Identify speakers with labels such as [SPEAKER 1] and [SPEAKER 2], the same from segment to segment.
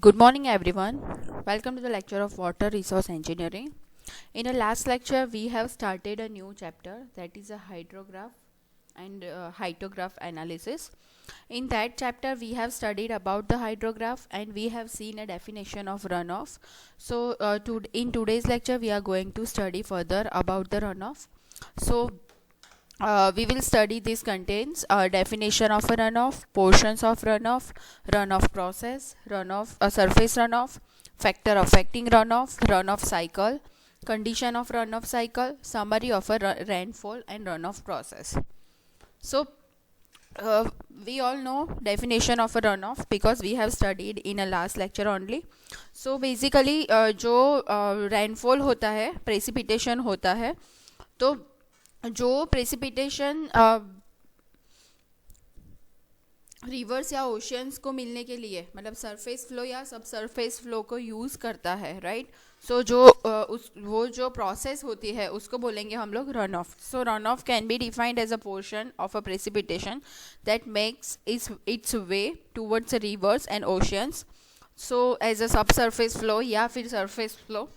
[SPEAKER 1] Good morning, everyone. Welcome to the lecture of Water Resource Engineering. In the last lecture, we have started a new chapter, that is a hydrograph and hydrograph analysis. In that chapter, we have studied about the hydrograph and we have seen a definition of runoff. So, in today's lecture, we are going to study further about the runoff. So, we will study this contains definition of a runoff, portions of runoff, runoff process, runoff surface runoff, factor affecting runoff, runoff cycle, condition of runoff cycle, summary of a rainfall and runoff process. So we all know definition of a runoff because we have studied in a last lecture only. So basically जो rainfall होता है, precipitation होता है, तो जो precipitation reverse या oceans को मिलने के लिए मतलब सरफेस फ्लो या सब सरफेस फ्लो को यूज़ करता है, राइट. सो वो जो प्रोसेस होती है उसको बोलेंगे हम लोग run off. So run off can be defined as a portion of a precipitation that makes its way towards rivers and oceans. So as a sub surface flow या फिर surface flow.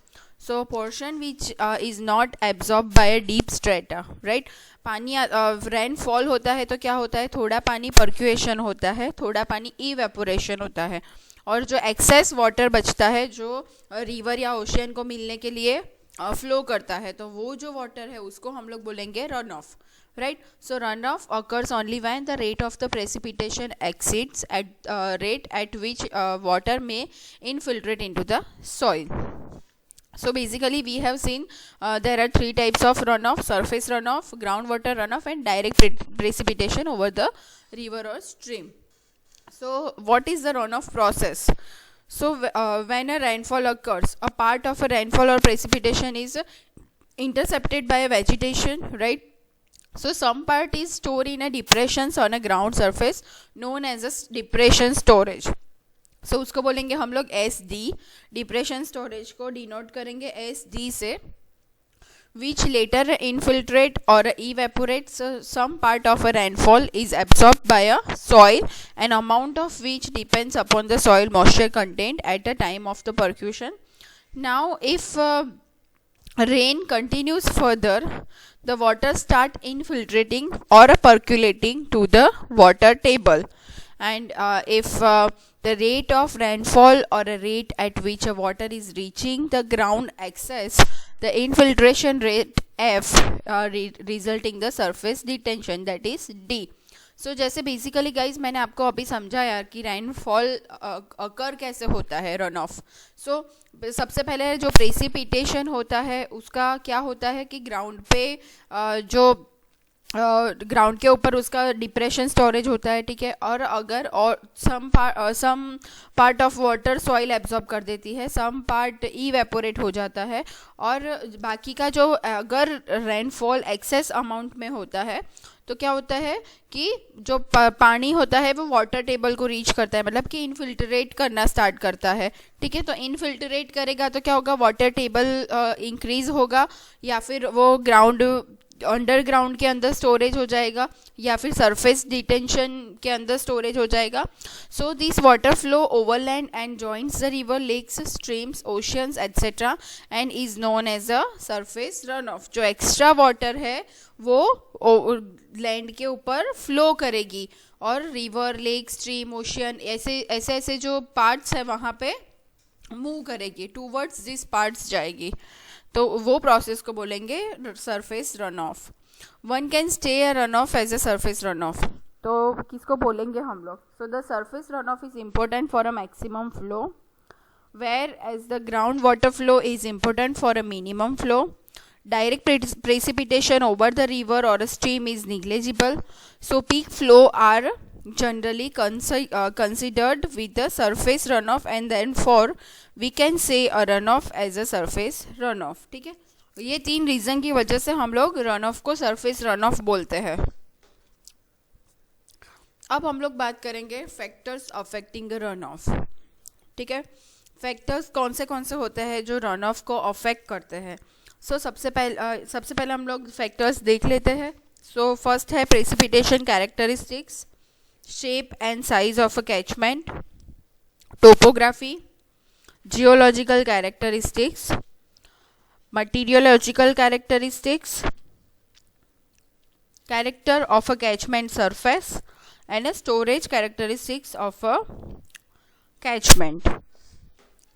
[SPEAKER 1] So portion which is not absorbed by a deep strata, right. पानी rainfall होता है तो क्या होता है, थोड़ा पानी पर्क्यूएशन होता है, थोड़ा पानी इवेपोरेशन होता है, और जो एक्सेस वाटर बचता है जो रिवर या ओशियन को मिलने के लिए फ्लो करता है, तो वो जो वाटर है उसको हम लोग बोलेंगे run of, right. So runoff occurs only when the rate of the precipitation exceeds at rate at which water may infiltrate into the soil. So basically we have seen there are three types of runoff: surface runoff, groundwater runoff and direct precipitation over the river or stream. So what is the runoff process? So when a rainfall occurs, a part of a rainfall or precipitation is intercepted by a vegetation, right. So some part is stored in a depressions on a ground surface known as a depression storage. So उसको बोलेंगे हम लोग S D. Depression storage को denote करेंगे S D से. Which later infiltrate और evaporates some part of a rainfall is absorbed by a soil an amount of which depends upon the soil moisture content at the time of the percussion. Now if rain continues further, the water start infiltrating or percolating to the water table. And if the rate of rainfall or a rate at which a water is reaching the ground excess the infiltration rate F, resulting the surface detention, that is D. सो जैसे basically guys मैंने आपको अभी समझाया कि rainfall अकर कैसे होता है run off. सो सबसे पहले जो प्रेसिपिटेशन होता है उसका क्या होता है कि ग्राउंड पे जो ग्राउंड के ऊपर उसका डिप्रेशन स्टोरेज होता है, ठीक है. और अगर और some part of water soil absorb कर देती है, सम पार्ट इवेपोरेट हो जाता है, और बाकी का जो अगर रेनफॉल एक्सेस अमाउंट में होता है तो क्या होता है कि जो पानी होता है वो वाटर टेबल को रीच करता है, मतलब कि इनफिल्ट्रेट करना स्टार्ट करता है, ठीक है. तो इनफिल्ट्रेट करेगा तो क्या होगा, वाटर टेबल इंक्रीज होगा, या फिर वो ग्राउंड अंडरग्राउंड के अंदर स्टोरेज हो जाएगा, या फिर सरफेस डिटेंशन के अंदर स्टोरेज हो जाएगा. So this water flow overland and joints the river, lakes, streams, oceans et cetera and is known as a surface run off. जो एक्स्ट्रा वाटर है वो लैंड के ऊपर फ्लो करेगी और रिवर, लेक, स्ट्रीम, ओशियन ऐसे जो पार्ट्स है वहाँ पे मूव करेगी, टूवर्ड्स दिस पार्ट्स जाएगी, तो वो प्रोसेस को बोलेंगे surface run off. One can stay a run off as a surface run off. तो किसको बोलेंगे हम लोग? So the surface run off is important for a maximum flow, where as the ground water flow is important for a minimum flow. Direct precipitation over the river or a stream is negligible. So peak flow are generally considered with the surface runoff, and then for we can say a runoff as a surface runoff. ठीक है, ये तीन reason की वजह से हम लोग runoff को surface runoff बोलते हैं. अब हम लोग बात करेंगे फैक्टर्स अफेक्टिंग runoff. ठीक है, फैक्टर्स कौन से होते हैं जो runoff को अफेक्ट करते हैं. सो सबसे पहले हम लोग फैक्टर्स देख लेते हैं. सो फर्स्ट है precipitation characteristics, shape and size of a catchment, topography, geological characteristics, meteorological characteristics, character of a catchment surface, and a storage characteristics of a catchment.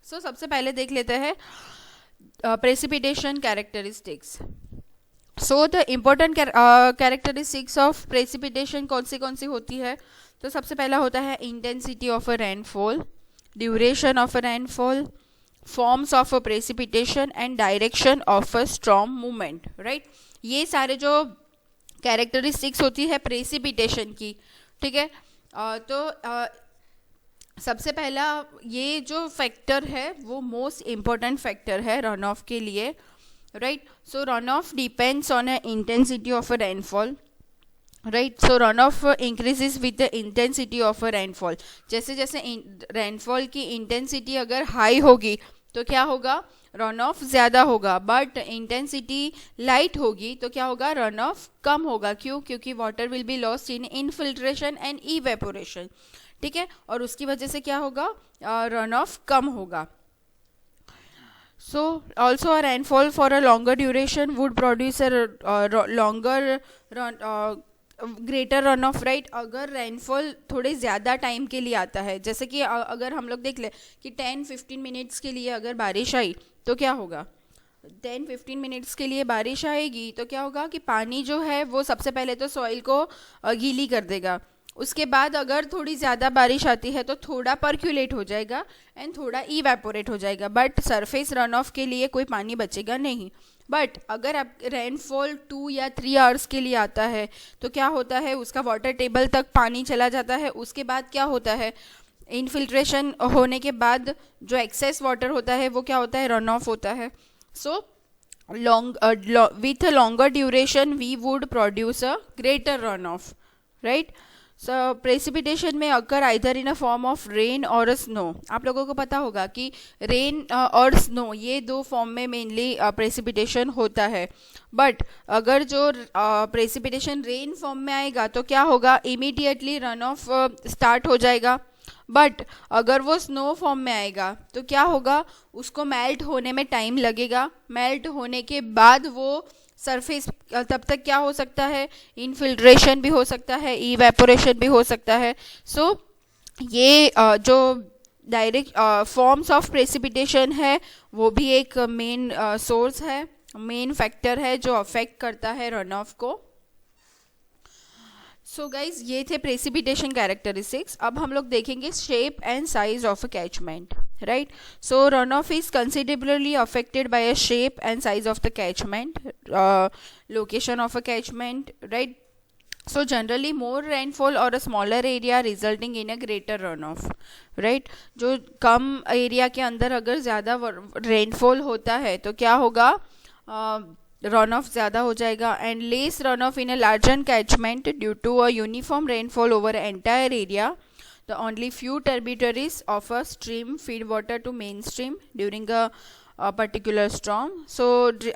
[SPEAKER 1] So सबसे पहले देख लेते हैं precipitation characteristics. So the important characteristics of precipitation कौन सी होती है? तो सबसे पहला होता है intensity of a rainfall, duration of a rainfall, forms of a precipitation and direction of a storm movement, right? ये सारे जो characteristics होती है precipitation की, ठीक है? सबसे पहला ये जो फैक्टर है वो मोस्ट इम्पॉर्टेंट फैक्टर है रन ऑफ के लिए, right? So run of depends on a intensity of a rainfall, right? So run of increases with the intensity of a rainfall. जैसे जैसे रेनफॉल की इंटेंसिटी अगर हाई होगी तो क्या होगा? रन ऑफ ज़्यादा होगा. बट इंटेंसिटी लाइट होगी तो क्या होगा? रन ऑफ कम होगा. क्यों? क्योंकि water will be lost in infiltration and evaporation, ठीक है? और उसकी वजह से क्या होगा? रन ऑफ कम होगा. So also a rainfall for a longer duration would produce a longer greater run of, right? अगर रेनफॉल थोड़े ज़्यादा टाइम के लिए आता है, जैसे कि अगर हम लोग देख ले कि 10-15 मिनट्स के लिए अगर बारिश आई तो क्या होगा? 10-15 मिनट्स के लिए बारिश आएगी तो क्या होगा कि पानी जो है वो सबसे पहले तो सॉइल को गीली कर देगा. उसके बाद अगर थोड़ी ज़्यादा बारिश आती है तो थोड़ा पर्क्यूलेट हो जाएगा एंड थोड़ा इवेपोरेट हो जाएगा. बट सरफेस रन ऑफ के लिए कोई पानी बचेगा नहीं. बट अगर आप रेनफॉल 2 या 3 आवर्स के लिए आता है तो क्या होता है? उसका वाटर टेबल तक पानी चला जाता है. उसके बाद क्या होता है? इनफिल्ट्रेशन होने के बाद जो एक्सेस वाटर होता है वो क्या होता है? रन ऑफ होता है. सो with a longer duration we would produce a greater runoff, right? So precipitation may occur either in a form of rain or a snow. आप लोगों को पता होगा कि रेन और स्नो ये दो फॉर्म में मेनली प्रेसिपिटेशन होता है. बट अगर जो प्रेसिपिटेशन रेन फॉर्म में आएगा तो क्या होगा? इमीडिएटली रन ऑफ स्टार्ट हो जाएगा. बट अगर वो स्नो फॉर्म में आएगा तो क्या होगा? उसको मेल्ट होने में टाइम लगेगा. मेल्ट होने के बाद वो सरफेस तब तक क्या हो सकता है? इनफिल्ट्रेशन भी हो सकता है, इवेपोरेशन भी हो सकता है. सो ये जो डायरेक्ट फॉर्म्स ऑफ प्रेसिपिटेशन है वो भी एक मेन सोर्स है, मेन फैक्टर है जो अफेक्ट करता है रन ऑफ को. सो गाइज ये थे प्रेसिपिटेशन कैरेक्टरिस्टिक्स. अब हम लोग देखेंगे shape and size of a catchment, right? So runoff is considerably affected by a shape and size of the catchment, location of a catchment, right? So generally more rainfall or a smaller area resulting in a greater runoff, right? जो कम area के अंदर अगर ज़्यादा rainfall होता है तो क्या होगा? रन ऑफ ज़्यादा हो जाएगा. And less run off in a larger catchment due to a uniform rainfall over entire area. The only few tributaries of a stream feed water to mainstream during a particular storm. So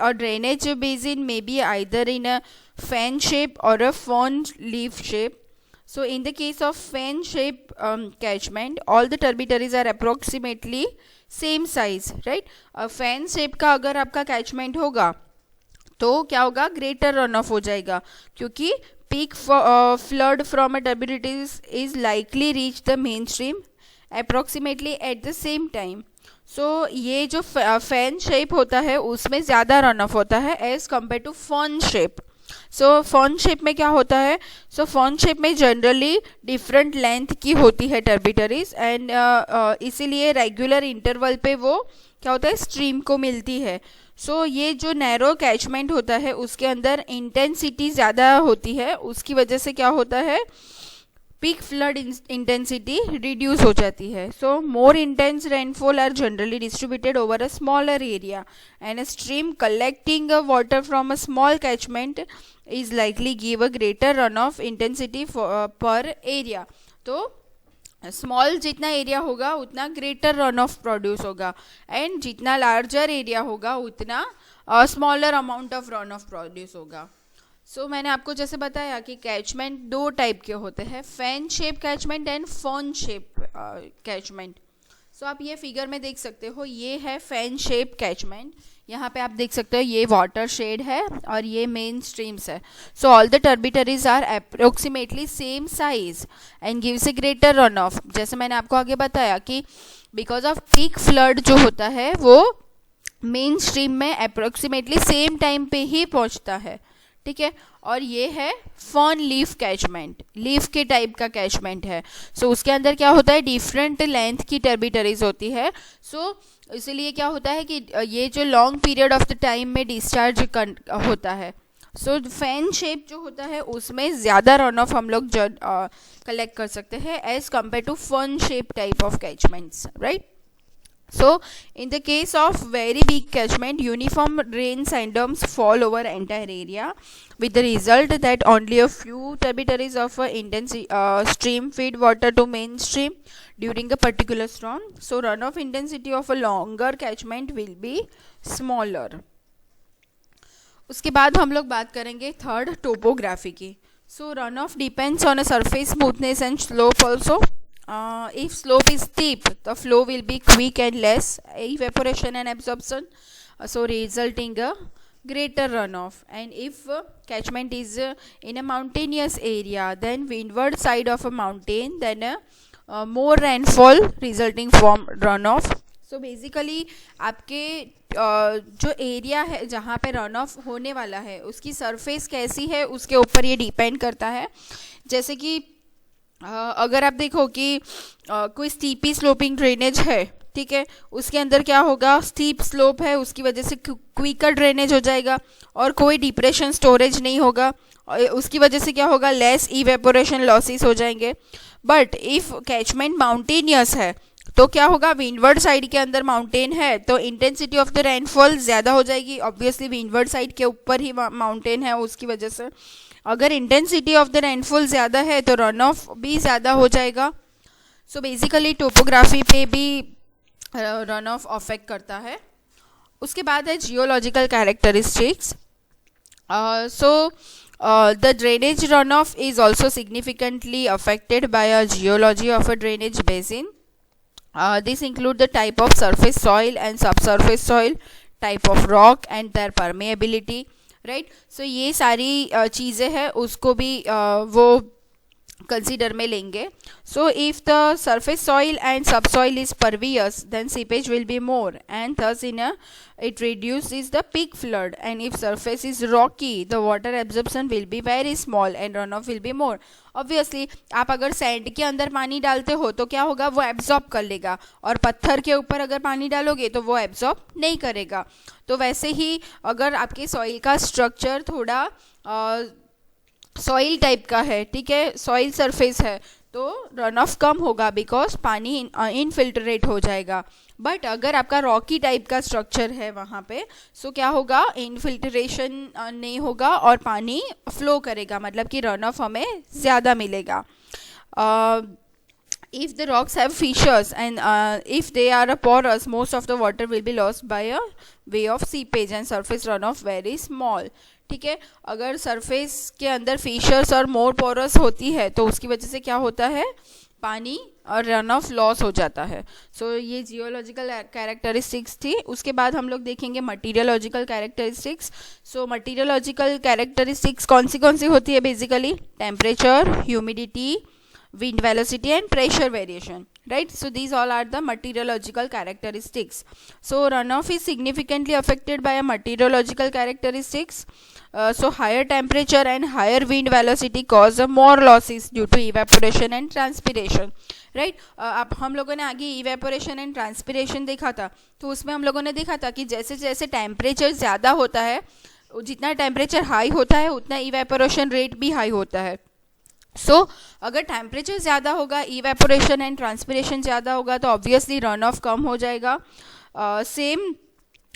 [SPEAKER 1] a drainage basin may be either in a fan shape or a fawn leaf shape. So in the case of fan shape catchment, all the tributaries are approximately same size, right? fan shape का अगर आपका catchment होगा तो क्या होगा? greater runoff हो जाएगा क्योंकि peak flood from a tributaries is likely reach the mainstream approximately at the same time. So ये जो fan shape होता है उसमें ज़्यादा रन ऑफ होता है as compared to fawn shape. So fawn shape में क्या होता है? So fawn shape में जनरली डिफरेंट लेंथ की होती है ट्रिब्यूटरीज एंड इसीलिए रेगुलर इंटरवल पे वो क्या होता है? स्ट्रीम को मिलती है. सो ये जो नैरो कैचमेंट होता है उसके अंदर इंटेंसिटी ज़्यादा होती है. उसकी वजह से क्या होता है? पीक फ्लड इंटेंसिटी रिड्यूस हो जाती है. So more intense rainfall are generally distributed over a smaller area and a stream collecting water from a small catchment is likely give a greater run off intensity पर area. तो small जितना area होगा उतना greater run off produce होगा and जितना larger area होगा उतना smaller amount of run off produce होगा. सो मैंने आपको जैसे बताया कि कैचमेंट दो टाइप के होते हैं, fan shape catchment and fern shape catchment. So आप ये फिगर में देख सकते हो, ये है फैन शेप कैचमेंट। यहाँ पे आप देख सकते हो ये वाटर शेड है और ये मेन स्ट्रीम्स है। So all the tributaries are approximately same size and gives a greater run off. जैसे मैंने आपको आगे बताया कि बिकॉज ऑफ पीक फ्लड जो होता है वो मेन स्ट्रीम में अप्रोक्सीमेटली सेम टाइम पे ही पहुँचता है, ठीक है। और ये है फर्न लीफ कैचमेंट, लीफ के टाइप का कैचमेंट है। सो उसके अंदर क्या होता है, डिफरेंट लेंथ की टर्बिटरीज होती है। सो इसीलिए क्या होता है कि ये जो long period of the time में डिस्चार्ज होता है। सो फैन शेप जो होता है उसमें ज़्यादा रन ऑफ हम लोग कलेक्ट कर सकते हैं as compare to fern shape type of catchments, right. So, in the case of very big catchment, uniform rain syndromes fall over entire area, with the result that only a few tributaries of a intense stream feed water to mainstream during a particular storm. So, runoff intensity of a longer catchment will be smaller. उसके बाद हम लोग बात करेंगे third, topography की। So, runoff depends on a surface smoothness and slope also. If slope is steep, the flow will be quick and less evaporation and absorption, so resulting a greater runoff. And if catchment is in a mountainous area, then windward side of a mountain, then more rainfall resulting from runoff. So basically आपके जो area है जहाँ पे run of होने वाला है उसकी surface कैसी है उसके ऊपर ये डिपेंड करता है। जैसे कि अगर आप देखो कि कोई स्टीपी स्लोपिंग ड्रेनेज है, ठीक है, उसके अंदर क्या होगा, स्टीप स्लोप है, उसकी वजह से क्विकर ड्रेनेज हो जाएगा और कोई डिप्रेशन स्टोरेज नहीं होगा, उसकी वजह से क्या होगा, लेस इवेपोरेशन लॉसेस हो जाएंगे। बट इफ़ कैचमेंट माउंटेनियस है तो क्या होगा, विंडवर्ड साइड के अंदर माउंटेन है तो इंटेंसिटी ऑफ द रेनफॉल ज़्यादा हो जाएगी। ऑब्वियसली विंडवर्ड साइड के ऊपर ही माउंटेन है, उसकी वजह से अगर इंटेंसिटी ऑफ द रेनफॉल ज़्यादा है तो रन ऑफ भी ज़्यादा हो जाएगा। सो बेसिकली टोपोग्राफी पे भी रन ऑफ अफेक्ट करता है। उसके बाद है geological characteristics. So the drainage run off is also significantly affected by a geology of a drainage basin. This include the type of surface soil and subsurface soil, type of rock and their permeability, right? So ये सारी चीज़ें हैं उसको भी वो consider में लेंगे। So if the surface soil and subsoil is pervious then seepage will be more and thus in it reduces the peak flood, and if surface is rocky the water absorption will be very small and runoff will be more. Obviously आप अगर sand के अंदर पानी डालते हो तो क्या होगा, वो एब्जॉर्ब कर लेगा, और पत्थर के ऊपर अगर पानी डालोगे तो वो एब्जॉर्ब नहीं करेगा। तो वैसे ही अगर आपके सॉइल का स्ट्रक्चर थोड़ा सॉइल टाइप का है, ठीक है, सॉइल सरफेस है, तो रन ऑफ कम होगा बिकॉज पानी इनफिल्ट्रेट हो जाएगा। बट अगर आपका रॉकी टाइप का स्ट्रक्चर है वहाँ पे, सो क्या होगा, इनफिल्ट्रेशन नहीं होगा और पानी फ्लो करेगा, मतलब कि रन ऑफ हमें ज़्यादा मिलेगा। if the rocks have fissures and if they are porous, most of the water will be lost by a way of seepage and surface runoff very small. ठीक है, अगर सरफेस के अंदर फिशर्स और मोर porous होती है तो उसकी वजह से क्या होता है, पानी और रन ऑफ लॉस हो जाता है। सो ये जियोलॉजिकल कैरेक्टरिस्टिक्स थी। उसके बाद हम लोग देखेंगे मटीरियोलॉजिकल कैरेक्टरिस्टिक्स। सो मटीरियोलॉजिकल कैरेक्टरिस्टिक्स कौन सी होती है, basically temperature, humidity, wind velocity and pressure variation, right? So these all are the meteorological characteristics. So runoff is significantly affected by a meteorological characteristics. So higher temperature and higher wind velocity cause more losses due to evaporation and transpiration, right? अब हम लोगों ने आगे evaporation and transpiration देखा था, तो उसमें हम लोगों ने देखा था कि जैसे जैसे टेम्परेचर ज़्यादा होता है, जितना टेम्परेचर हाई होता है उतना evaporation रेट भी हाई होता है। सो अगर टेम्परेचर ज़्यादा होगा, इवेपोरेशन एंड ट्रांसपिरेशन ज़्यादा होगा, तो ऑब्वियसली रन ऑफ कम हो जाएगा। Same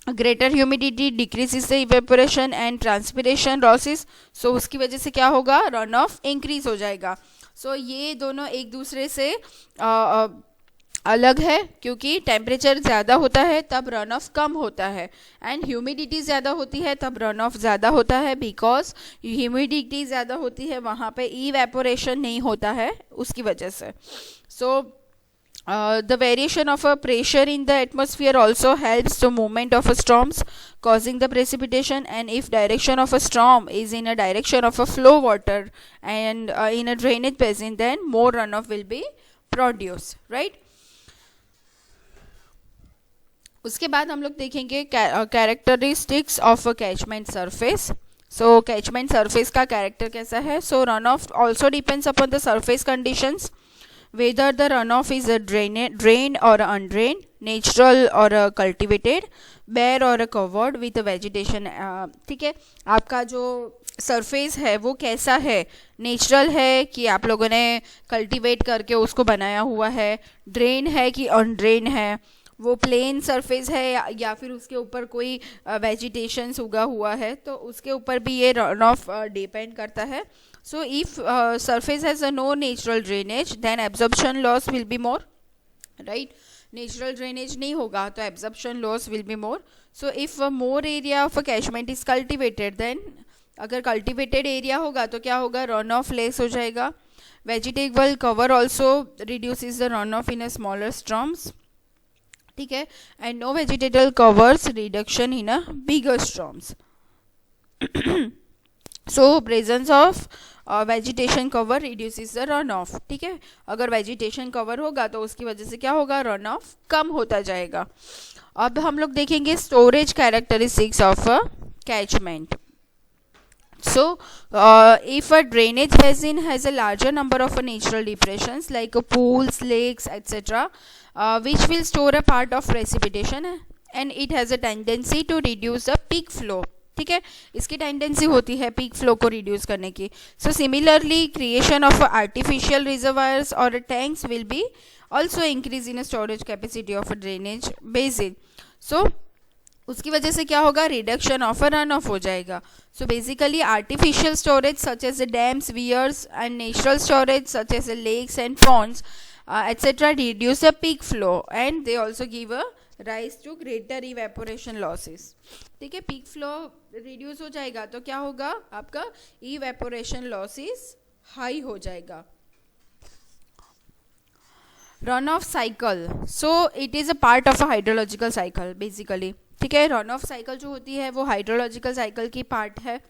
[SPEAKER 1] greater humidity decrease the evaporation and transpiration losses, so उसकी वजह से क्या होगा, रन ऑफ इंक्रीज हो जाएगा। सो ये दोनों एक दूसरे से अलग है, क्योंकि टेम्परेचर ज़्यादा होता है तब रन ऑफ कम होता है, एंड ह्यूमिडिटी ज़्यादा होती है तब रन ऑफ ज़्यादा होता है, बिकॉज ह्यूमिडिटी ज़्यादा होती है वहाँ पे इवेपोरेशन नहीं होता है उसकी वजह से। सो The variation of a pressure in the atmosphere also helps the movement of a storms, causing the precipitation. And if direction of a storm is in a direction of a flow water and in a drainage basin, then more runoff will be produced, right? उसके बाद हम लोग देखेंगे characteristics of a catchment surface. So catchment surface का character कैसा है? So run off also depends upon the surface conditions, whether the runoff is a drained or undrained, natural or cultivated, bare or covered with vegetation. ठीक है, आपका जो surface है वो कैसा है? नेचुरल है कि आप लोगों ने कल्टिवेट करके उसको बनाया हुआ है, ड्रेन है कि अनड्रेन है, वो प्लेन सरफेस है या फिर उसके ऊपर कोई वेजिटेशंस उगा हुआ है, तो उसके ऊपर भी ये रन ऑफ डिपेंड करता है. So if surface has a no natural drainage, then absorption loss will be more, right? Natural drainage नहीं होगा तो absorption loss will be more. So if more area of a catchment is cultivated, then अगर cultivated area होगा तो क्या होगा? runoff less हो जाएगा. Vegetable cover also reduces the runoff in a smaller storms, ठीक है, and no vegetable covers reduction in a bigger storms. So presence of vegetation cover reduces the run of. ठीक है, अगर वेजिटेशन कवर होगा तो उसकी वजह से क्या होगा? रन ऑफ कम होता जाएगा. अब हम लोग देखेंगे storage characteristics of a catchment. So if a drainage basin has a larger number of natural depressions like pools, lakes, etc., which will store a part of precipitation, and it has a tendency to reduce the peak flow. ठीक है, इसकी tendency होती है peak flow को reduce करने की. So similarly creation of artificial reservoirs और tanks will be also increase in storage capacity of drainage basin. So उसकी वजह से क्या होगा? रिडक्शन ऑफ रन ऑफ हो जाएगा. So basically artificial storage such as dams, weirs and natural storage such as lakes and ponds etc. reduce the peak flow and they also give a rise to greater evaporation losses. ठीक है, peak flow reduce हो जाएगा तो क्या होगा? आपका evaporation losses high हो जाएगा. Run off cycle. So it is a part of a hydrological cycle basically. ठीक है, रन ऑफ साइकिल जो होती है वो हाइड्रोलॉजिकल साइकिल की पार्ट है.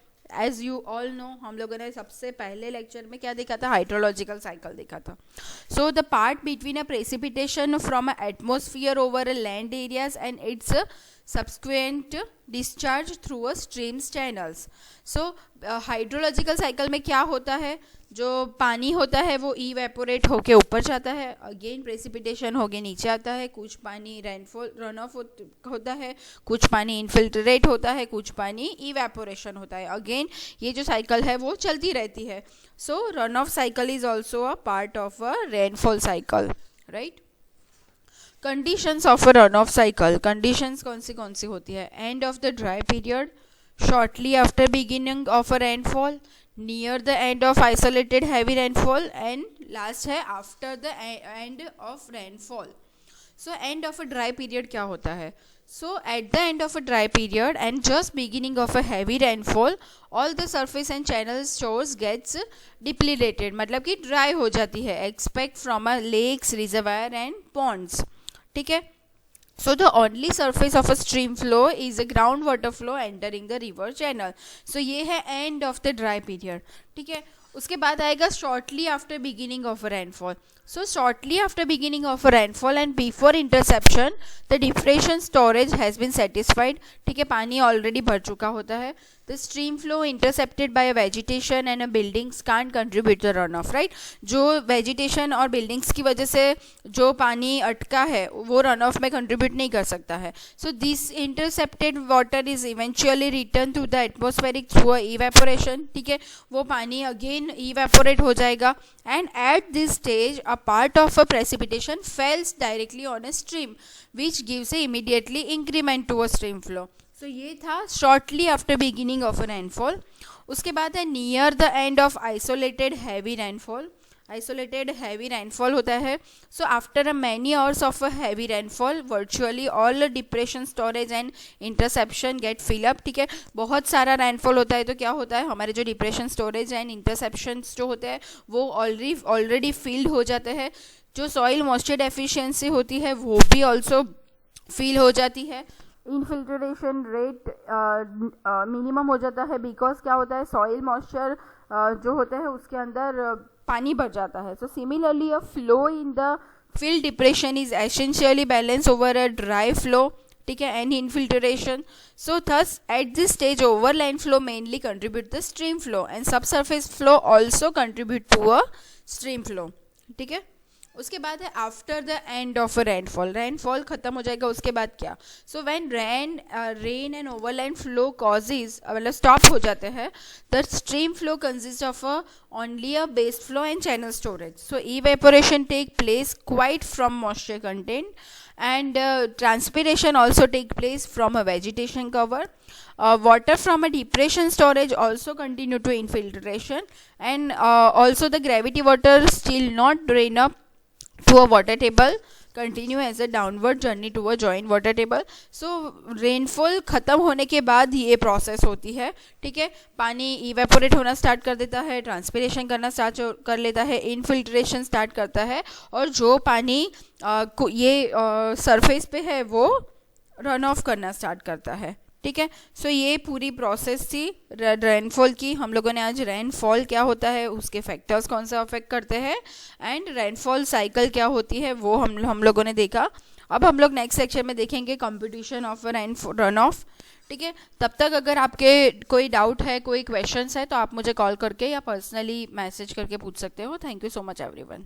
[SPEAKER 1] एज यू ऑल नो, हम लोगों ने सबसे पहले लेक्चर में क्या देखा था? हाइड्रोलॉजिकल साइकिल देखा था. So the part between a precipitation from a atmosphere over a land areas and it's subsequent discharge through a streams channels. So hydrological cycle में क्या होता है? जो पानी होता है वो इवेपोरेट होके ऊपर जाता है, अगेन प्रेसिपिटेशन होके नीचे आता है, कुछ पानी रेनफॉल रन ऑफ होता है, कुछ पानी इनफिल्ट्रेट होता है, कुछ पानी इवेपोरेशन होता है. अगेन ये जो साइकिल है वो चलती रहती है. So run off cycle is also a part of a rainfall cycle, right. Conditions of a run off cycle. Conditions कौन सी होती है? End of the dry period, shortly after beginning of a rainfall, near the end of isolated heavy rainfall, and last है after the end of rainfall. So end of a dry period क्या होता है? So at the end of a dry period and just beginning of a heavy rainfall, all the surface and channel stores gets depleted, मतलब कि dry हो जाती है. Expect from a lakes, reservoir and ponds. ठीक है, so the only surface of a stream flow is a groundwater flow entering the river channel. So ये है end of the dry period. ठीक है, उसके बाद आएगा shortly after beginning of a rainfall. So shortly after beginning of a rainfall and before interception, the depression storage has been satisfied. ठीक है, पानी ऑलरेडी भर चुका होता है. The stream flow intercepted by a vegetation and a buildings can't contribute the runoff, right? जो vegetation और buildings की वजह से जो पानी अटका है वो runoff में contribute नहीं कर सकता है. So this intercepted water is eventually returned to the atmospheric through a evaporation. ठीक है, वो पानी again evaporate हो जाएगा and at this stage a part of a precipitation falls directly on a stream which gives a immediately increment to a stream flow. So ये था shortly after beginning of a rainfall. उसके बाद है near the end of isolated heavy rainfall. Isolated heavy rainfall होता है. So after a many hours of a heavy rainfall virtually all depression storage and interception get fill up. ठीक है, बहुत सारा rainfall होता है तो क्या होता है, हमारे जो डिप्रेशन स्टोरेज एंड इंटरसेप्शन जो होते हैं वो ऑलरेडी फिल्ड हो जाते हैं. जो सॉइल मॉइस्चर डेफिशिएंसी होती है वो भी ऑल्सो फील हो जाती है. इनफिल्ट्रेशन रेट मिनिमम हो जाता है, बिकॉज क्या होता है, सॉइल मॉइस्चर जो होता है उसके अंदर पानी भर जाता है. So similarly a flow in the filled depression is essentially balance over a dry flow. ठीक है, and infiltration. So thus at this stage overland flow mainly contribute the stream flow and subsurface flow also contribute to a stream flow. ठीक है, उसके बाद है after the end of a rainfall खत्म हो जाएगा. उसके बाद क्या, so when rain end overland flow causes मतलब स्टॉप हो जाते हैं, the stream flow consist of only a base flow and channel storage. So evaporation take place quite from moisture content and transpiration also take place from a vegetation cover. Water from a depression storage also continue to infiltration, and also the gravity water still not drain up to a water table, continue as a downward journey to a joint water table. So rainfall ख़त्म होने के बाद ये process होती है. ठीक है, पानी इवेपोरेट होना स्टार्ट कर देता है, ट्रांसपिरेशन करना स्टार्ट कर लेता है, इनफिल्ट्रेशन स्टार्ट करता है, और जो पानी ये सरफेस पे है वो रन ऑफ करना स्टार्ट करता है. ठीक है, सो ये पूरी प्रोसेस थी रेनफॉल की. हम लोगों ने आज रेनफॉल क्या होता है, उसके फैक्टर्स कौन से अफेक्ट करते हैं, एंड रेनफॉल साइकिल क्या होती है वो हम लोगों ने देखा. अब हम लोग नेक्स्ट सेक्शन में देखेंगे कंपटीशन ऑफ रन ऑफ. ठीक है, तब तक अगर आपके कोई डाउट है, कोई क्वेश्चंस है, तो आप मुझे कॉल करके या पर्सनली मैसेज करके पूछ सकते हो. Thank you so much everyone.